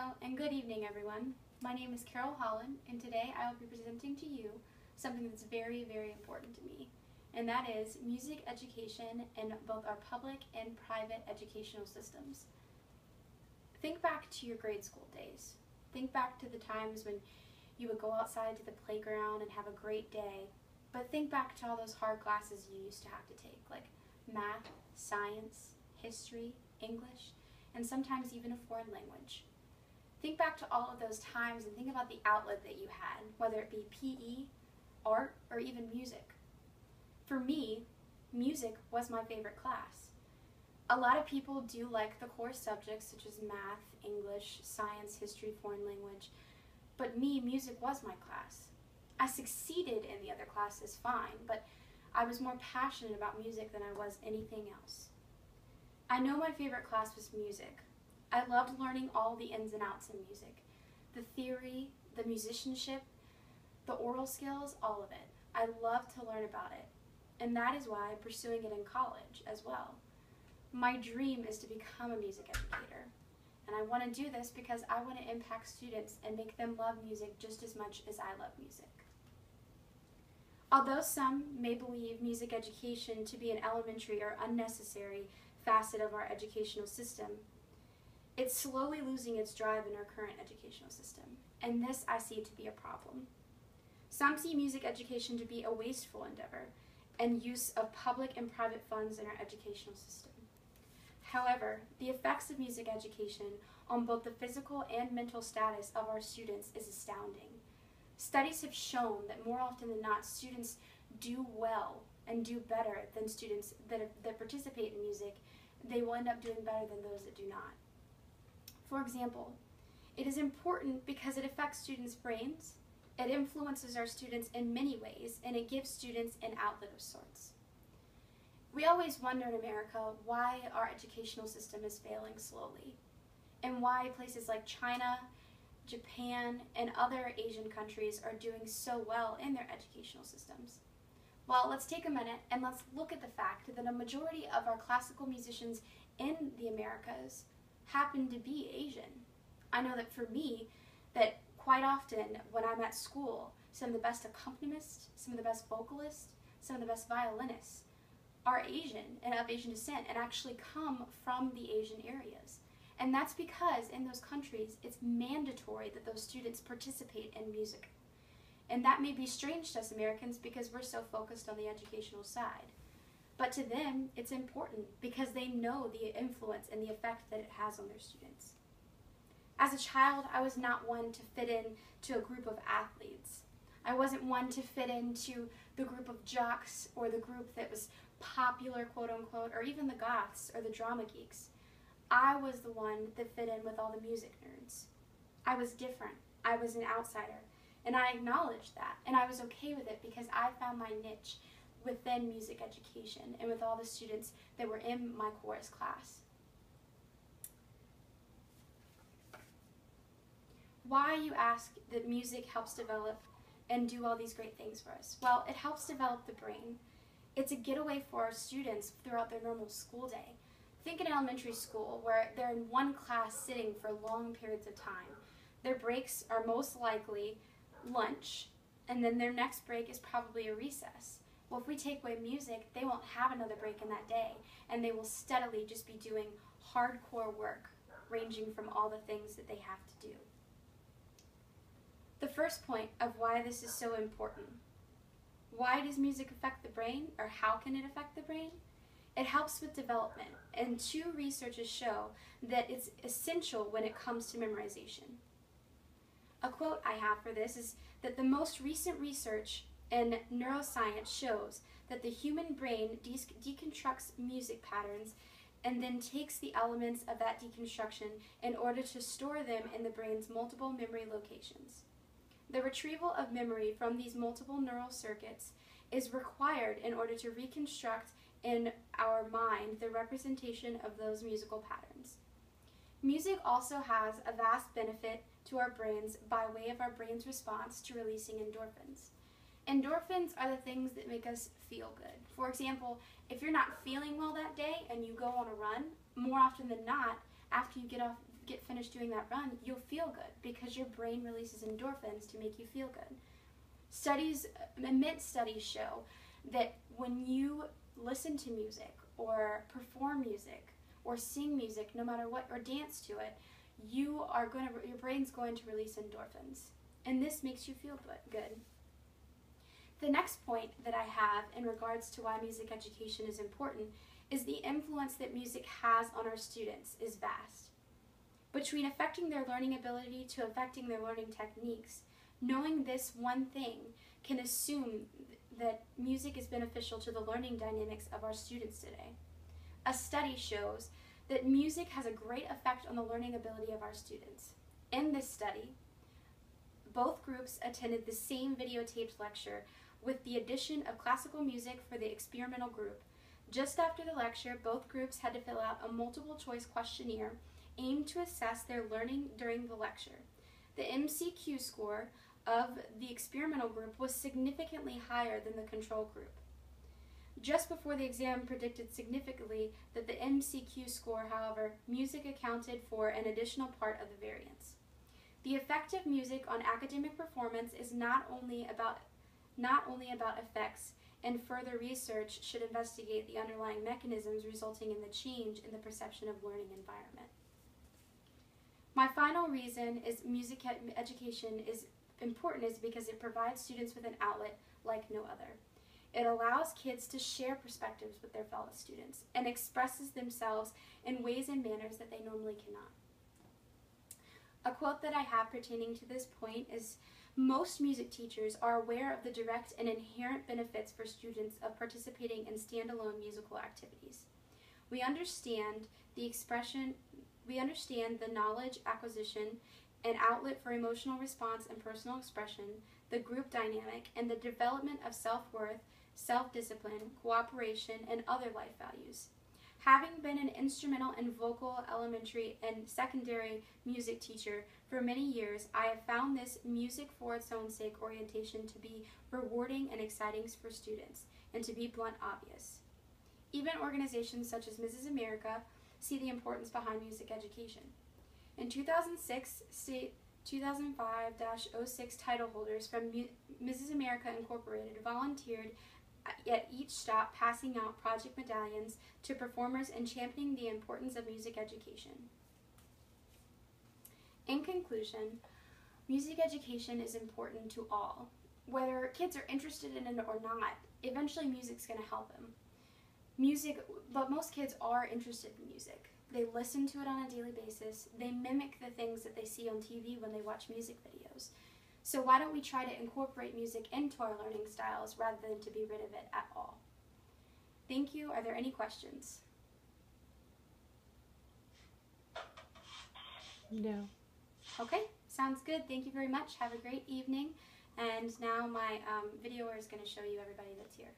Hello and good evening, everyone. My name is Carol Holland, and today I will be presenting to you something that's very, very important to me, and that is music education in both our public and private educational systems. Think back to your grade school days. Think back to the times when you would go outside to the playground and have a great day, but think back to all those hard classes you used to have to take, like math, science, history, English, and sometimes even a foreign language. Think back to all of those times and think about the outlet that you had, whether it be PE, art, or even music. For me, music was my favorite class. A lot of people do like the core subjects such as math, English, science, history, foreign language, but me, music was my class. I succeeded in the other classes fine, but I was more passionate about music than I was anything else. I know my favorite class was music. I loved learning all the ins and outs in music. The theory, the musicianship, the oral skills, all of it. I loved to learn about it. And that is why I'm pursuing it in college as well. My dream is to become a music educator. And I want to do this because I want to impact students and make them love music just as much as I love music. Although some may believe music education to be an elementary or unnecessary facet of our educational system, it's slowly losing its drive in our current educational system, and this I see to be a problem. Some see music education to be a wasteful endeavor and use of public and private funds in our educational system. However, the effects of music education on both the physical and mental status of our students is astounding. Studies have shown that more often than not, students do well and do better than students that participate in music. They will end up doing better than those that do not. For example, it is important because it affects students' brains, it influences our students in many ways, and it gives students an outlet of sorts. We always wonder in America why our educational system is failing slowly, and why places like China, Japan, and other Asian countries are doing so well in their educational systems. Well, let's take a minute and let's look at the fact that a majority of our classical musicians in the Americas happen to be Asian. I know that for me, that quite often when I'm at school, some of the best accompanists, some of the best vocalists, some of the best violinists are Asian and of Asian descent and actually come from the Asian areas. And that's because in those countries, it's mandatory that those students participate in music. And that may be strange to us Americans because we're so focused on the educational side. But to them, it's important because they know the influence and the effect that it has on their students. As a child, I was not one to fit in to a group of athletes. I wasn't one to fit into the group of jocks or the group that was popular, quote unquote, or even the goths or the drama geeks. I was the one that fit in with all the music nerds. I was different. I was an outsider. And I acknowledged that, and I was okay with it because I found my niche within music education and with all the students that were in my chorus class. Why, you ask, that music helps develop and do all these great things for us? Well, it helps develop the brain. It's a getaway for our students throughout their normal school day. Think in elementary school where they're in one class sitting for long periods of time. Their breaks are most likely lunch, and then their next break is probably a recess. Well, if we take away music, they won't have another break in that day, and they will steadily just be doing hardcore work, ranging from all the things that they have to do. The first point of why this is so important. Why does music affect the brain, or how can it affect the brain? It helps with development, and 2 researches show that it's essential when it comes to memorization. A quote I have for this is that the most recent research in neuroscience shows that the human brain deconstructs music patterns and then takes the elements of that deconstruction in order to store them in the brain's multiple memory locations. The retrieval of memory from these multiple neural circuits is required in order to reconstruct in our mind the representation of those musical patterns. Music also has a vast benefit to our brains by way of our brain's response to releasing endorphins. Endorphins are the things that make us feel good. For example, if you're not feeling well that day and you go on a run, more often than not, after you get off get finished doing that run, you'll feel good because your brain releases endorphins to make you feel good. Immense studies show that when you listen to music or perform music or sing music, no matter what, or dance to it, your brain's going to release endorphins, and this makes you feel good. The next point that I have in regards to why music education is important is the influence that music has on our students is vast. Between affecting their learning ability to affecting their learning techniques, knowing this one thing can assume that music is beneficial to the learning dynamics of our students today. A study shows that music has a great effect on the learning ability of our students. In this study, both groups attended the same videotaped lecture with the addition of classical music for the experimental group. Just after the lecture, both groups had to fill out a multiple-choice questionnaire aimed to assess their learning during the lecture. The MCQ score of the experimental group was significantly higher than the control group. Just before the exam predicted significantly that the MCQ score, however, music accounted for an additional part of the variance. The effect of music on academic performance is not only about effects, and further research should investigate the underlying mechanisms resulting in the change in the perception of learning environment. My final reason is music education is important is because it provides students with an outlet like no other. It allows kids to share perspectives with their fellow students and expresses themselves in ways and manners that they normally cannot. A quote that I have pertaining to this point is, "Most music teachers are aware of the direct and inherent benefits for students of participating in standalone musical activities. We understand the knowledge acquisition and outlet for emotional response and personal expression, the group dynamic, and the development of self-worth, self-discipline, cooperation, and other life values. Having been an instrumental and vocal elementary and secondary music teacher for many years, I have found this music for its own sake orientation to be rewarding and exciting for students, and to be blunt obvious. Even organizations such as Mrs. America see the importance behind music education. In 2006, state 2005-06 title holders from Mrs. America Incorporated volunteered at each stop, passing out project medallions to performers and championing the importance of music education. In conclusion, music education is important to all. Whether kids are interested in it or not, eventually music's going to help them. But most kids are interested in music. They listen to it on a daily basis. They mimic the things that they see on TV when they watch music videos. So why don't we try to incorporate music into our learning styles rather than to be rid of it at all? Thank you. Are there any questions? No. Okay, sounds good. Thank you very much. Have a great evening. And now my videoer is going to show you everybody that's here.